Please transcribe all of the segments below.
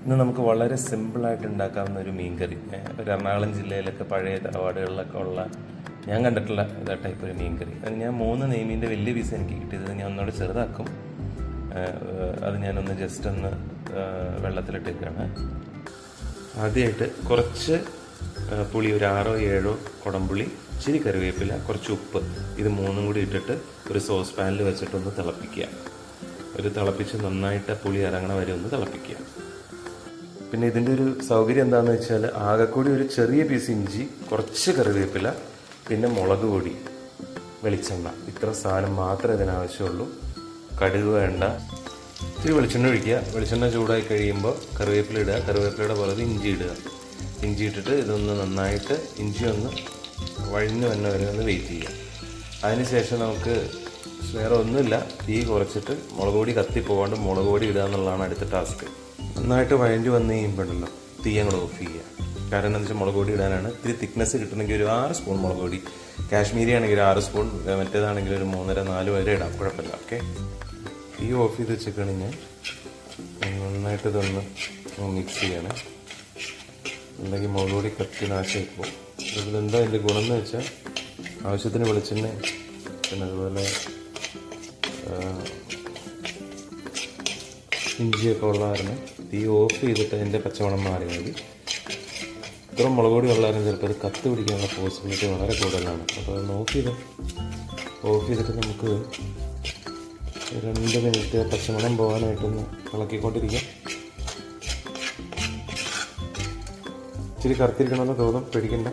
ഇന്ന് നമുക്ക് വളരെ സിമ്പിളായിട്ട് ഉണ്ടാക്കാവുന്ന ഒരു മീൻകറി. ഒരു എറണാകുളം ജില്ലയിലൊക്കെ പഴയ തറവാടുകളിലൊക്കെ ഉള്ള ഞാൻ കണ്ടിട്ടുള്ള ഇതാ ടൈപ്പ് ഒരു മീൻകറി. അത് ഞാൻ 3 നെയ്മീൻ്റെ വലിയ പീസ് എനിക്ക് കിട്ടിയത് ഞാൻ ഒന്നുകൂടെ ചെറുതാക്കും. അത് ഞാനൊന്ന് ജസ്റ്റ് ഒന്ന് വെള്ളത്തിലിട്ടേക്കാണ്. ആദ്യമായിട്ട് കുറച്ച് പുളി, ഒരു 6 7 കുടംപുളി, ഇച്ചിരി കറിവേപ്പില, കുറച്ച് ഉപ്പ്, ഇത് 3 കൂടി ഇട്ടിട്ട് ഒരു സോസ് പാനിൽ വെച്ചിട്ടൊന്ന് തിളപ്പിക്കുക. തിളപ്പിച്ച് നന്നായിട്ട് പുളി ഇറങ്ങണ വരെ ഒന്ന് തിളപ്പിക്കുക. പിന്നെ ഇതിൻ്റെ ഒരു സൗകര്യം എന്താണെന്ന് വെച്ചാൽ ആകെക്കൂടി ഒരു ചെറിയ പീസ് ഇഞ്ചി, കുറച്ച് കറിവേപ്പില, പിന്നെ മുളക് പൊടി, വെളിച്ചെണ്ണ, ഇത്ര സാധനം മാത്രമേ ഇതിനാവശ്യമുള്ളൂ. കടുക് വേണ്ട. ഇത്തിരി വെളിച്ചെണ്ണ ഒഴിക്കുക. വെളിച്ചെണ്ണ ചൂടായി കഴിയുമ്പോൾ കറിവേപ്പില ഇടുക. കറിവേപ്പിലയുടെ പുറത്ത് ഇഞ്ചി ഇടുക. ഇഞ്ചി ഇട്ടിട്ട് ഇതൊന്ന് നന്നായിട്ട് ഇഞ്ചി ഒന്ന് വഴഞ്ഞു വന്ന വരെ ഒന്ന് വെയിറ്റ് ചെയ്യുക. അതിനുശേഷം നമുക്ക് വേറെ ഒന്നുമില്ല, തീ കുറച്ചിട്ട് മുളക് പൊടി കത്തിപ്പോകാണ്ട് മുളക് പൊടി ഇടുക എന്നുള്ളതാണ് അടുത്ത ടാസ്ക്. നന്നായിട്ട് വഴഞ്ഞു വന്ന് കഴിയുമ്പോഴല്ലോ തീ അങ്ങോട്ട് ഓഫ് ചെയ്യുക. കാരണം എന്താണെന്ന് വെച്ചാൽ മുളക് പൊടി ഇടാനാണ്. ഇത്തിരി തിക്നെസ് കിട്ടണമെങ്കിൽ ഒരു 6 സ്പൂൺ മുളക് പൊടി, കാശ്മീരി ആണെങ്കിൽ 6 സ്പൂൺ, മറ്റേതാണെങ്കിൽ ഒരു 3.5 4 വരെ ഇടാം, കുഴപ്പമില്ല. ഓക്കെ, തീ ഓഫ് ചെയ്ത് വെച്ചിട്ടാണെങ്കിൽ നന്നായിട്ട് ഇതൊന്ന് മിക്സ് ചെയ്യണേ. അല്ലെങ്കിൽ മുളക് പൊടി കത്തി നാശമായി പോകും. ഇതെന്താ അതിൻ്റെ ഗുണം എന്ന് വെച്ചാൽ ആവശ്യത്തിന് വെളിച്ചെണ്ണ, പിന്നെ അതുപോലെ ഇഞ്ചിയൊക്കെ ഉള്ള കാരണം തീ ഓഫ് ചെയ്തിട്ട് അതിൻ്റെ പച്ചമണം മാറി മതി. ഇത്ര മുളക് പൊടി ഉള്ള കാരണം ചിലപ്പോൾ അത് കത്ത് പിടിക്കാനുള്ള പോസിബിലിറ്റി വളരെ കൂടുതലാണ്. അപ്പോൾ അത് നോക്കിയത് ഓഫ് ചെയ്തിട്ട് നമുക്ക് 2 മിനിറ്റ് പച്ചമണം പോകാനായിട്ടൊന്ന് ഇളക്കിക്കൊണ്ടിരിക്കാം. ഇച്ചിരി കറുത്തിരിക്കണമെന്ന് തോന്നും, പേടിക്കണ്ട.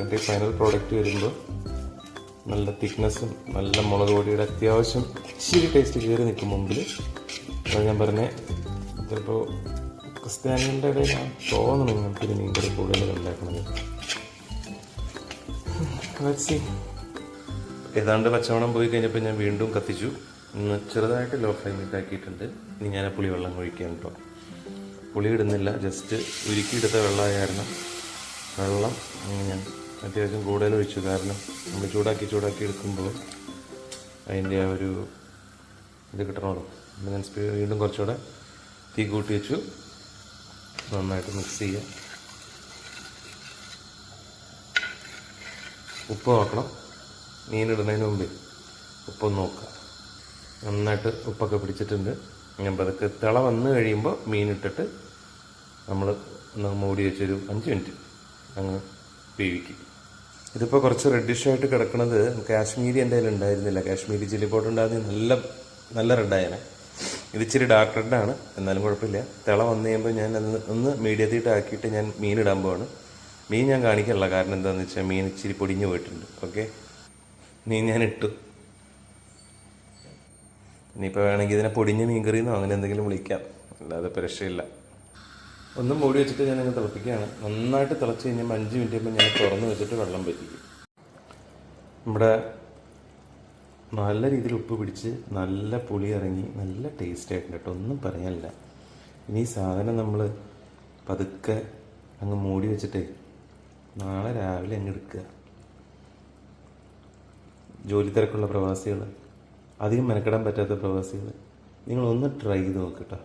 എൻ്റെ ഫൈനൽ പ്രോഡക്റ്റ് വരുമ്പോൾ നല്ല തിക്നെസ്സും നല്ല മുളക് പൊടിയുടെ അത്യാവശ്യം ഇച്ചിരി ടേസ്റ്റ് കയറി നിൽക്കും മുമ്പിൽ. അത് ഞാൻ പറഞ്ഞേ, ചിലപ്പോൾ ക്രിസ്ത്യാനികളുടെ ഇടയിൽ തോന്നണം ഇങ്ങനത്തെ മീൻകറി കൂടുതൽ ഉണ്ടാക്കണത്. ഏതാണ്ട് പച്ചവണം പോയി കഴിഞ്ഞപ്പോൾ ഞാൻ വീണ്ടും കത്തിച്ചു. ഒന്ന് ചെറുതായിട്ട് ലോ ഫ്ലെയിമിട്ടാക്കിയിട്ടുണ്ട്. ഇനി ഞാൻ പുളി വെള്ളം ഒഴിക്കാൻ കേട്ടോ. പുളി ഇടുന്നില്ല, ജസ്റ്റ് ഉരുക്കിയെടുത്ത വെള്ളമായ കാരണം വെള്ളം ഞാൻ അത്യാവശ്യം കൂടുതൽ ഒഴിച്ചു. കാരണം നമ്മൾ ചൂടാക്കി എടുക്കുമ്പോൾ അതിൻ്റെ ആ ഒരു ഇത് കിട്ടണമല്ലോ. ഞാൻ വീണ്ടും കുറച്ചുകൂടെ തീ കൂട്ടി വെച്ചു. നന്നായിട്ട് മിക്സ് ചെയ്യുക. ഉപ്പ് നോക്കണം, മീനിടുന്നതിന് മുമ്പ് ഉപ്പൊന്ന് നോക്കുക. നന്നായിട്ട് ഉപ്പൊക്കെ പിടിച്ചിട്ടുണ്ട്. ഞാൻ പതുക്കെ തിള വന്ന് കഴിയുമ്പോൾ മീനിട്ടിട്ട് നമ്മൾ ഒന്ന് മൂടി വെച്ചൊരു 5 മിനിറ്റ് അങ്ങ് വേവിക്കും. ഇതിപ്പോൾ കുറച്ച് റെഡിഷായിട്ട് കിടക്കുന്നത് കാശ്മീരി എൻ്റെ കയ്യിൽ ഉണ്ടായിരുന്നില്ല. കാശ്മീരി ചില്ലി പൗഡർ ഉണ്ടായിരുന്നെങ്കിൽ നല്ല റെഡായനെ. ഇത് ഇച്ചിരി ഡാർക്ക് റെഡാണ്, എന്നാലും കുഴപ്പമില്ല. തിള വന്നു കഴിയുമ്പോൾ ഞാൻ ഒന്ന് മീഡിയത്തിട്ട് ആക്കിയിട്ട് ഞാൻ മീനിടാൻ പോവാണ്. മീൻ ഞാൻ കാണിക്കാനുള്ള കാരണം എന്താണെന്ന് വെച്ചാൽ മീൻ ഇച്ചിരി പൊടിഞ്ഞു പോയിട്ടുണ്ട്. ഓക്കെ, മീൻ ഞാൻ ഇട്ടു. ഇനിയിപ്പോൾ വേണമെങ്കിൽ ഇതിനെ പൊടിഞ്ഞ മീൻകറിയെന്നോ അങ്ങനെ എന്തെങ്കിലും വിളിക്കാം, അല്ലാതെ ഇപ്പോൾ രക്ഷയില്ല. ഒന്നും മൂടി വെച്ചിട്ട് ഞാനങ്ങ് തിളപ്പിക്കുകയാണ്. നന്നായിട്ട് തിളച്ച് കഴിഞ്ഞാൽ 5 മിനിറ്റ് കഴിയുമ്പോൾ ഞാൻ തുറന്ന് വെച്ചിട്ട് വെള്ളം പറ്റിക്കും. നമ്മുടെ നല്ല രീതിയിൽ ഉപ്പ് പിടിച്ച് നല്ല പുളി ഇറങ്ങി നല്ല ടേസ്റ്റ് ആയിട്ടുണ്ട് കേട്ടോ, ഒന്നും പറയാനില്ല. ഇനി ഈ സാധനം നമ്മൾ പതുക്കെ അങ്ങ് മൂടി വെച്ചിട്ടേ നാളെ രാവിലെ അങ്ങ് എടുക്കുക. ജോലി തിരക്കുള്ള പ്രവാസികൾ, അധികം മെനക്കെടാൻ പറ്റാത്ത പ്രവാസികൾ, നിങ്ങളൊന്ന് ട്രൈ ചെയ്ത് നോക്കട്ടോ.